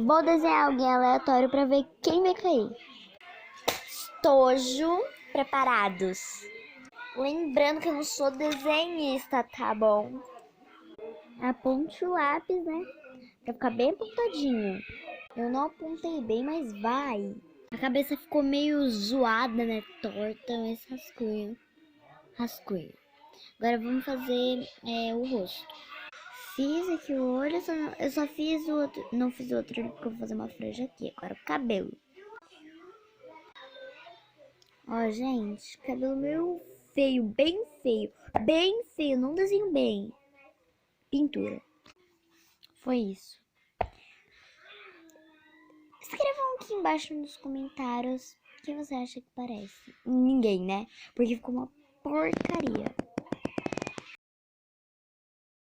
Vou desenhar alguém aleatório pra ver quem vai cair. Estojo, preparados. Lembrando que eu não sou desenhista, tá bom? Aponte o lápis, né? Pra ficar bem apontadinho. Eu não apontei bem, mas vai. A cabeça ficou meio zoada, né? Torta, mas rascunho. Rascunho. Agora vamos fazer o rosto. Fiz aqui o olho, eu só fiz o outro. Não fiz o outro olho porque eu vou fazer uma franja aqui. Agora o cabelo. Ó, gente, cabelo meio feio, bem feio. Bem feio, não desenho bem. Pintura. Foi isso. Escrevam aqui embaixo nos comentários o que você acha que parece. Ninguém, né? Porque ficou uma porcaria.